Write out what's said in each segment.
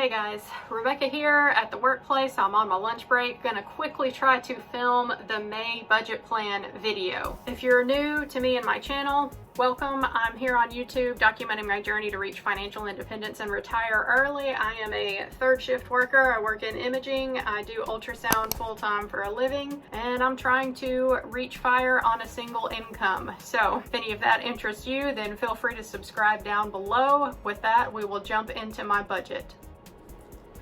Hey guys, Rebecca here at the workplace. I'm on my lunch break. Gonna quickly try to film the May budget plan video. If you're new to me and my channel, welcome. I'm here on YouTube documenting my journey to reach financial independence and retire early. I am a third shift worker. I work in imaging. I do ultrasound full-time for a living, and I'm trying to reach FIRE on a single income. So if any of that interests you, then feel free to subscribe down below. With that, we will jump into my budget.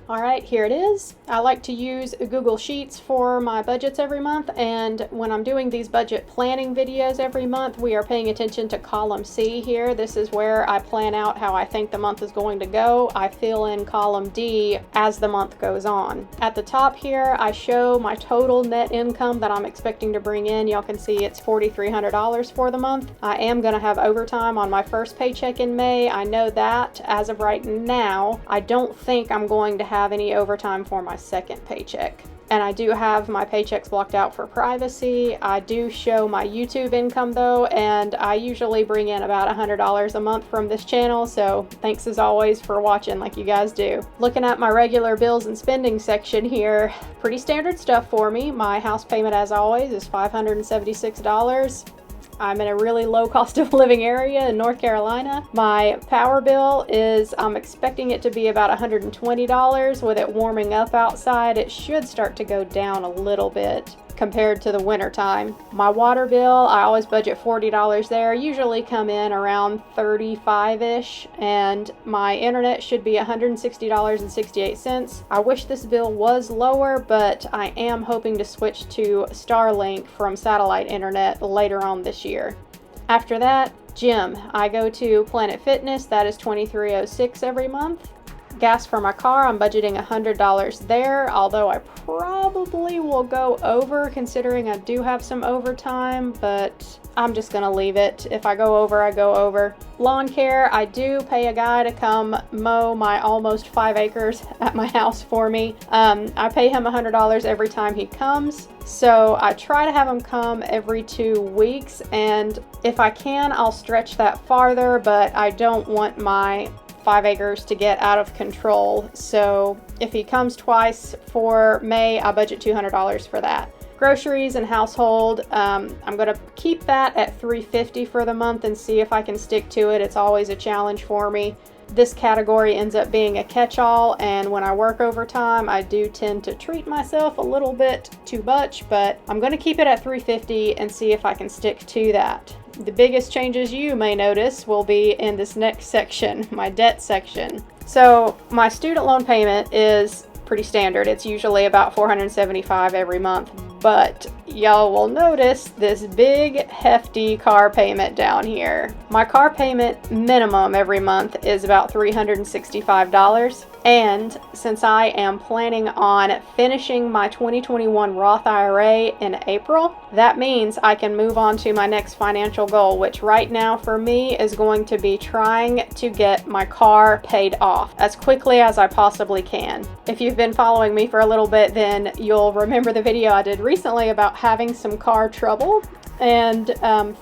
All right, here it is. I like to use Google Sheets for my budgets every month, and when I'm doing these budget planning videos every month, we are paying attention to column C here. This is where I plan out how I think the month is going to go. I fill in column D as the month goes on. At the top here, I show my total net income that I'm expecting to bring in. Y'all can see it's $4,300 for the month. I am gonna have overtime on my first paycheck in May. I know that as of right now. I don't think I'm going to have any overtime for my second paycheck. And I do have my paychecks blocked out for privacy. I do show my YouTube income though, and I usually bring in about $100 a month from this channel, so thanks as always for watching like you guys do. Looking at my regular bills and spending section here, pretty standard stuff for me. My house payment as always is $576. I'm in a really low cost of living area in North Carolina. My power bill is, I'm expecting it to be about $120. With it warming up outside, it should start to go down a little bit compared to the winter time. My water bill, I always budget $40 there, usually come in around 35-ish, and my internet should be $160.68. I wish this bill was lower, but I am hoping to switch to Starlink from satellite internet later on this year. After that, gym. I go to Planet Fitness, that is $23.06 every month. Gas for my car, I'm budgeting $100 there, although I probably will go over considering I do have some overtime, but I'm just gonna leave it. If I go over, I go over. Lawn care, I do pay a guy to come mow my almost 5 acres at my house for me. I pay him $100 every time he comes, so I try to have him come every 2 weeks, and if I can, I'll stretch that farther, but I don't want my 5 acres to get out of control. So if he comes twice for May, I budget $200 for that. Groceries and household, I'm gonna keep that at $350 for the month and see if I can stick to it. It's always a challenge for me. This category ends up being a catch-all, and when I work overtime, I do tend to treat myself a little bit too much, but I'm gonna keep it at $350 and see if I can stick to that. The biggest changes you may notice will be in this next section, my debt section. So my student loan payment is pretty standard. It's usually about $475 every month, but y'all will notice this big hefty car payment down here. My car payment minimum every month is about $365, and since I am planning on finishing my 2021 Roth IRA in April, that means I can move on to my next financial goal, which right now for me is going to be trying to get my car paid off as quickly as I possibly can. If you've been following me for a little bit, then you'll remember the video I did recently about having some car trouble, and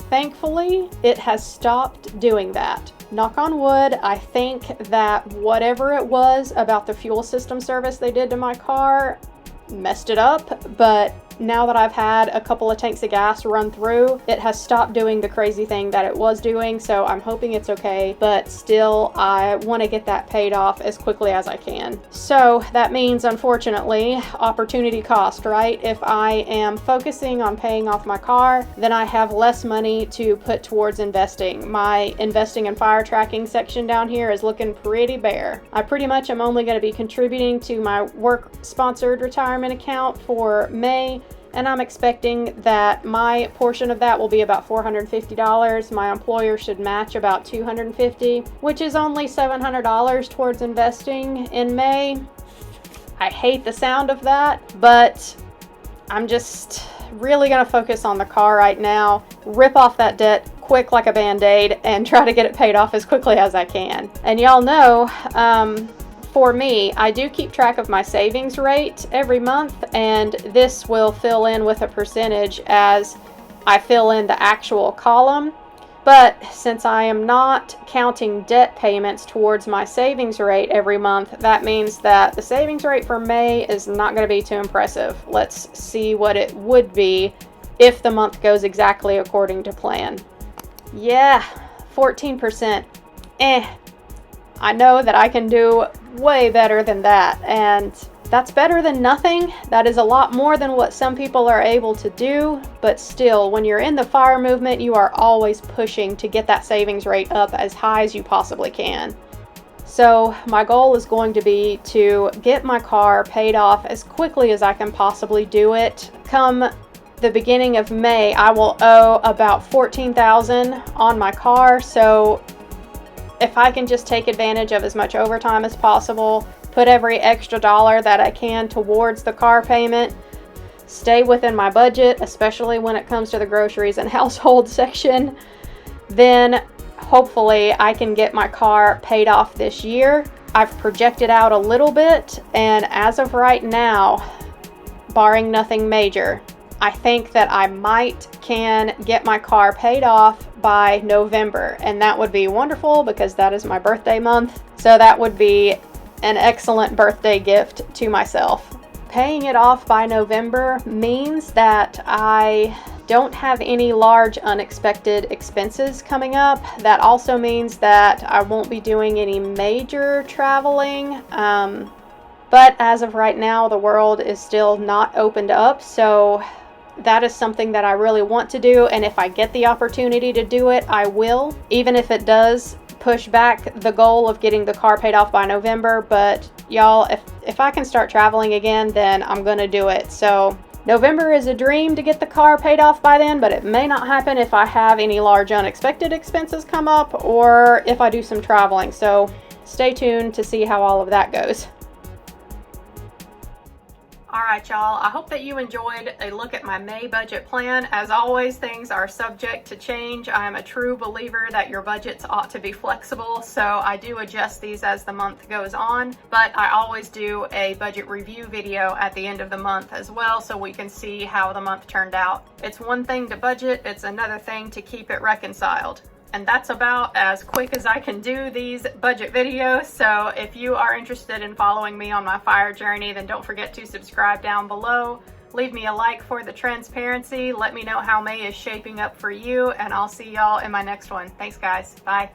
thankfully it has stopped doing that. Knock on wood. I think that whatever it was about the fuel system service they did to my car messed it up, but now that I've had a couple of tanks of gas run through, it has stopped doing the crazy thing that it was doing, so I'm hoping it's okay, but still I want to get that paid off as quickly as I can. So that means, unfortunately, opportunity cost, right? If I am focusing on paying off my car, then I have less money to put towards investing. My investing and fire tracking section down here is looking pretty bare. I pretty much am only going to be contributing to my work sponsored retirement account for May, and I'm expecting that my portion of that will be about $450. My employer should match about $250, which is only $700 towards investing in May. I hate the sound of that, but I'm just really gonna focus on the car right now, rip off that debt quick like a band-aid, and try to get it paid off as quickly as I can. And y'all know, for me, I do keep track of my savings rate every month, and this will fill in with a percentage as I fill in the actual column. But since I am not counting debt payments towards my savings rate every month, that means that the savings rate for May is not going to be too impressive. Let's see what it would be if the month goes exactly according to plan. Yeah, 14%. I know that I can do way better than that, and that's better than nothing. That is a lot more than what some people are able to do, but still, when you're in the FIRE movement, you are always pushing to get that savings rate up as high as you possibly can. So my goal is going to be to get my car paid off as quickly as I can possibly do it. Come the beginning of May, I will owe about $14,000 on my car, so if I can just take advantage of as much overtime as possible, put every extra dollar that I can towards the car payment, stay within my budget, especially when it comes to the groceries and household section, then hopefully I can get my car paid off this year. I've projected out a little bit, and as of right now, barring nothing major, I think that I can get my car paid off by November, and that would be wonderful because that is my birthday month. So that would be an excellent birthday gift to myself. Paying it off by November means that I don't have any large unexpected expenses coming up. That also means that I won't be doing any major traveling. But as of right now, the world is still not opened up, so that is something that I really want to do, and if I get the opportunity to do it, I will, even if it does push back the goal of getting the car paid off by November. But y'all, if I can start traveling again, then I'm gonna do it. So November is a dream to get the car paid off by then, but it may not happen if I have any large unexpected expenses come up or if I do some traveling. So stay tuned to see how all of that goes. All right, y'all, I hope that you enjoyed a look at my May budget plan. As always, things are subject to change. I am a true believer that your budgets ought to be flexible, so I do adjust these as the month goes on, but I always do a budget review video at the end of the month as well, so we can see how the month turned out. It's one thing to budget, it's another thing to keep it reconciled. And that's about as quick as I can do these budget videos. So if you are interested in following me on my FIRE journey, then don't forget to subscribe down below. Leave me a like for the transparency. Let me know how May is shaping up for you, and I'll see y'all in my next one. Thanks, guys. Bye.